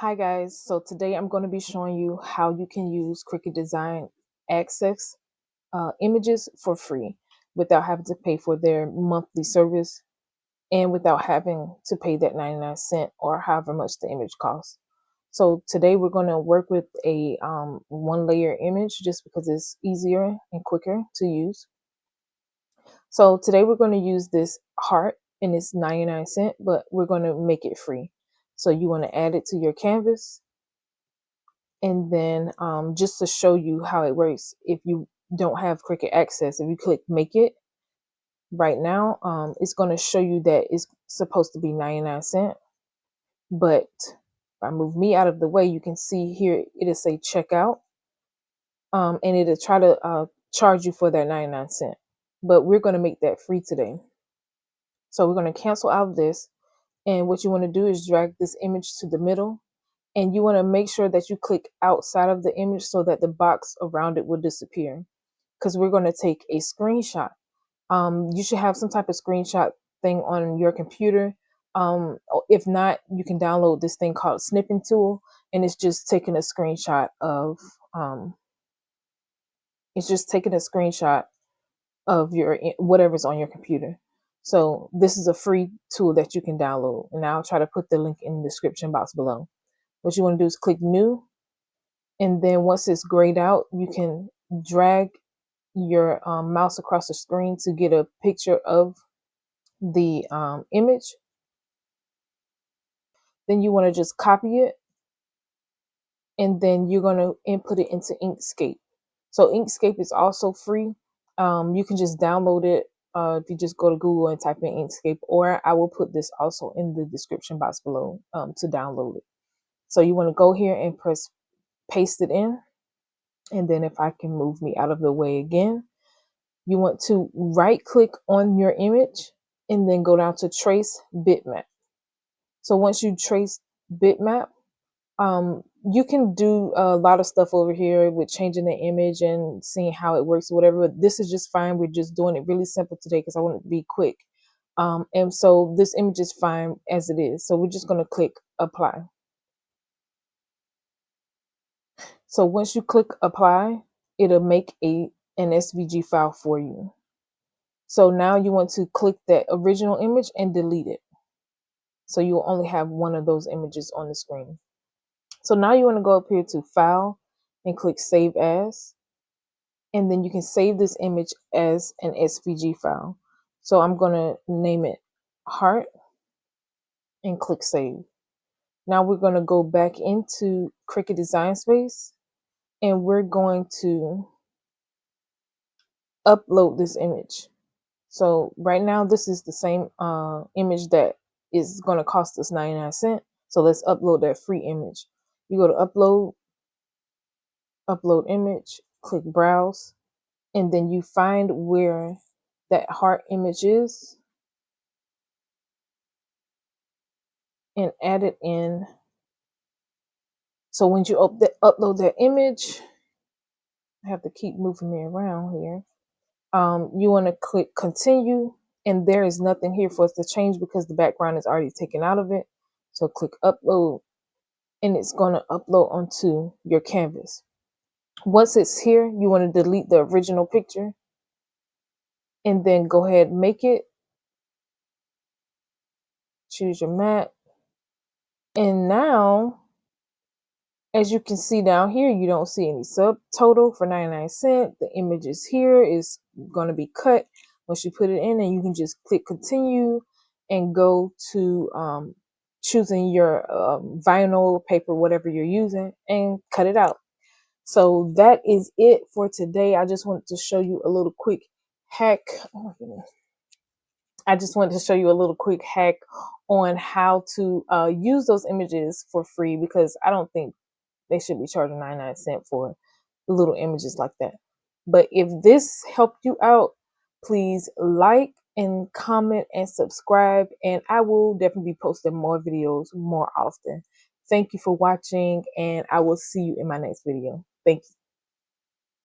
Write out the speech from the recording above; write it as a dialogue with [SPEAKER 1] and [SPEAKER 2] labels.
[SPEAKER 1] Hi guys, so today I'm going to be showing you how you can use Cricut Design Access images for free without having to pay for their monthly service and without having to pay that 99 cents or however much the image costs. So today we're going to work with a one layer image just because it's easier and quicker to use. So today we're going to use this heart and it's 99 cents, but we're going to make it free. So you want to add it to your canvas. And then just to show you how it works, if you don't have Cricut Access, if you click Make It right now, it's going to show you that it's supposed to be 99 cents. But if I move me out of the way, you can see here it'll say checkout, and it'll try to charge you for that 99 cents. But we're going to make that free today. So we're going to cancel out of this. And what you want to do is drag this image to the middle. And you want to make sure that you click outside of the image so that the box around it will disappear, because we're going to take a screenshot. You should have some type of screenshot thing on your computer. If not, you can download this thing called Snipping Tool, and it's just taking a screenshot of your whatever's on your computer. So this is a free tool that you can download, and I'll try to put the link in the description box below. What you want to do is click New, and then once it's grayed out, you can drag your mouse across the screen to get a picture of the image. Then you want to just copy it, and then you're going to input it into Inkscape. So Inkscape is also free. You can just download it if you just go to Google and type in Inkscape, or I will put this also in the description box below to download it. So you want to go here and press paste it in. And then if I can move me out of the way again, you want to right click on your image and then go down to trace bitmap. So once you trace bitmap, you can do a lot of stuff over here with changing the image and seeing how it works or whatever, but this is just fine. We're just doing it really simple today because I want it to be quick. And so this image is fine as it is. So we're just going to click apply. So once you click apply, it'll make an SVG file for you. So now you want to click that original image and delete it. So you'll only have one of those images on the screen. So now you want to go up here to File and click Save As. And then you can save this image as an SVG file. So I'm going to name it Heart and click Save. Now we're going to go back into Cricut Design Space and we're going to upload this image. So right now this is the same image that is going to cost us 99 cents. So let's upload that free image. You go to upload image, click browse, and then you find where that heart image is and add it in. So when you upload that image, I have to keep moving me around here. You want to click continue, and there is nothing here for us to change because the background is already taken out of it. So click upload, and it's going to upload onto your canvas. Once it's here, you want to delete the original picture and then go ahead and make it. Choose your mat. And now, as you can see down here, you don't see any subtotal for 99 cents. The image is here, is going to be cut once you put it in, and you can just click continue and go to choosing your vinyl paper, whatever you're using, and cut it out. So that is it for today. I just wanted to show you a little quick hack. Oh my goodness. I just wanted to show you a little quick hack on how to use those images for free, because I don't think they should be charging 99 cents for little images like that. But if this helped you out, please like and comment and subscribe, and I will definitely be posting more videos more often. Thank you for watching, and I will see you in my next video. Thank you.